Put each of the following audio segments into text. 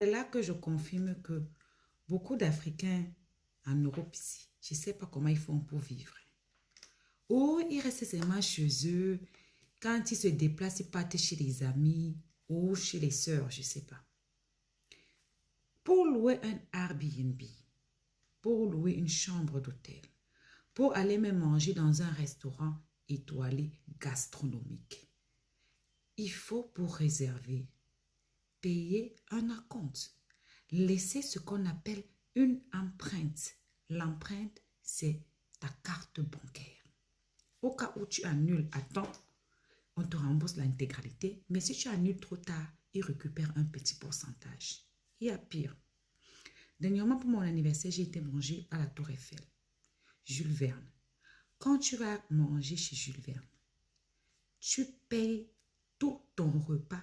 C'est là que je confirme que beaucoup d'Africains en Europe ici, je ne sais pas comment ils font pour vivre. Ou ils restent seulement chez eux. Quand ils se déplacent, ils partent chez les amis ou chez les sœurs, je ne sais pas. Pour louer un Airbnb, pour louer une chambre d'hôtel, pour aller même manger dans un restaurant étoilé gastronomique, il faut pour réserver, payer un acompte, laisser ce qu'on appelle une empreinte. L'empreinte, c'est ta carte bancaire. Au cas où tu annules à temps, on te rembourse l'intégralité, mais si tu annules trop tard, ils récupèrent un petit pourcentage. Il y a pire. Dernièrement, pour mon anniversaire, j'ai été manger à la Tour Eiffel. Jules Verne. Quand tu vas manger chez Jules Verne, tu payes tout ton repas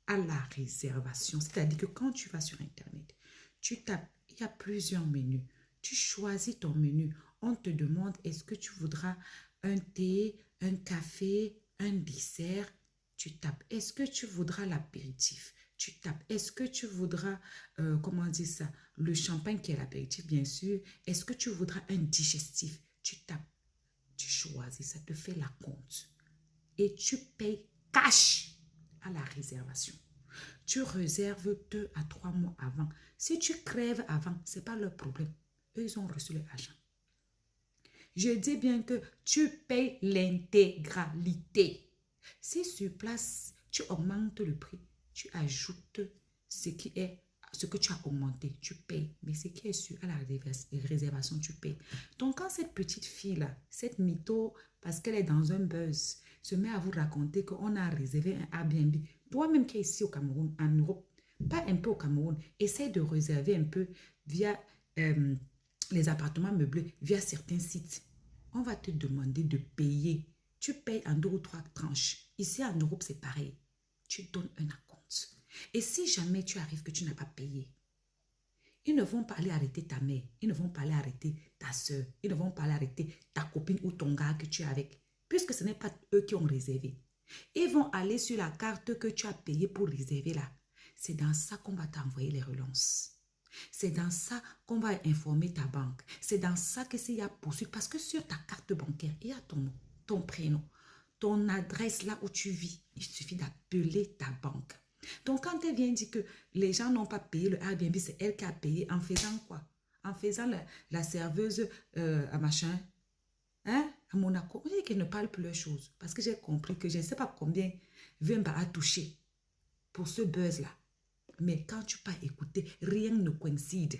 à la réservation. C'est-à-dire que quand tu vas sur Internet, tu tapes, il y a plusieurs menus. Tu choisis ton menu. On te demande, est-ce que tu voudras un thé, un café, un dessert? Tu tapes, est-ce que tu voudras l'apéritif? Tu tapes, est-ce que tu voudras, comment dire ça, le champagne qui est l'apéritif, bien sûr. Est-ce que tu voudras un digestif? Tu tapes, tu choisis, ça te fait la compte. Et tu payes cash à la réservation. Tu réserves 2 à 3 mois avant. Si tu crèves avant, ce n'est pas leur problème. Eux, ils ont reçu leur argent. Je dis bien que tu payes l'intégralité. Si sur place, tu augmentes le prix, tu ajoutes ce que tu as augmenté, tu payes. Mais ce qui est sûr à la réservation, tu payes. Donc, quand cette petite fille-là, cette mytho, parce qu'elle est dans un buzz, se met à vous raconter qu'on a réservé un Airbnb, toi-même qui es ici au Cameroun, en Europe, pas un peu au Cameroun, essaie de réserver un peu via les appartements meublés, via certains sites. On va te demander de payer. Tu payes en 2 ou 3 tranches. Ici en Europe, c'est pareil. Tu donnes un acompte. Et si jamais tu arrives que tu n'as pas payé, ils ne vont pas aller arrêter ta mère. Ils ne vont pas aller arrêter ta soeur. Ils ne vont pas aller arrêter ta copine ou ton gars que tu es avec. Puisque ce n'est pas eux qui ont réservé. Ils vont aller sur la carte que tu as payée pour réserver là. C'est dans ça qu'on va t'envoyer les relances. C'est dans ça qu'on va informer ta banque. C'est dans ça que s'il y a poursuite. Parce que sur ta carte bancaire, il y a ton nom, ton prénom, ton adresse là où tu vis. Il suffit d'appeler ta banque. Donc, quand elle vient dire que les gens n'ont pas payé le Airbnb, c'est elle qui a payé en faisant quoi? En faisant la serveuse à machin, hein? À Monaco. On dit qu'elle ne parle plus leur chose. Parce que j'ai compris que je ne sais pas combien Vemba a touché pour ce buzz-là. Mais quand tu pas écouté, rien ne coïncide.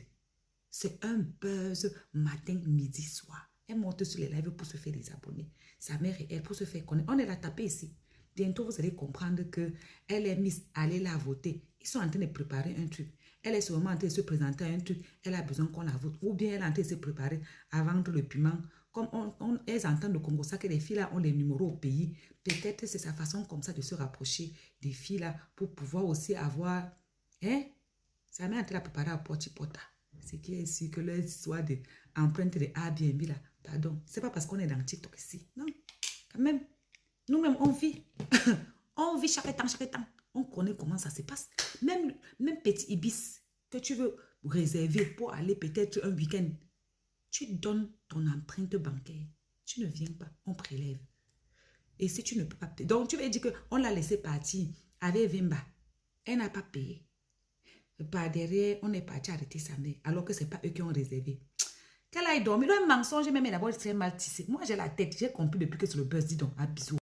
C'est un buzz matin, midi, soir. Elle monte sur les lives pour se faire des abonnés. Sa mère et elle pour se faire connaître. On est la tapée ici. Bientôt, vous allez comprendre que elle est mise à aller la voter. Ils sont en train de préparer un truc. Elle est sûrement en train de se présenter à un truc. Elle a besoin qu'on la vote. Ou bien elle est en train de se préparer à vendre le piment. Comme elles entendent au Congo ça que les filles là ont les numéros au pays. Peut-être c'est sa façon comme ça de se rapprocher des filles là pour pouvoir aussi avoir... Hein? Ça m'a en train de préparer à porti-porta. Ce qui est sûr que l'histoire d'empreinte de Airbnb là, pardon, c'est pas parce qu'on est dans TikTok ici. Non, quand même. Nous-mêmes, on vit. On vit chaque temps. On connaît comment ça se passe. Même petit ibis que tu veux réserver pour aller peut-être un week-end, tu donnes ton empreinte bancaire. Tu ne viens pas, on prélève. Et si tu ne peux pas payer, donc tu veux dire qu'on l'a laissé partir avec Vimba. Elle n'a pas payé. Par derrière, on est parti arrêter sa mère, alors que ce n'est pas eux qui ont réservé. Qu'elle aille dormir, le mensonge, même d'abord, c'est mal tissé. Moi, j'ai la tête, j'ai compris depuis que c'est le buzz, dis donc, à bisous.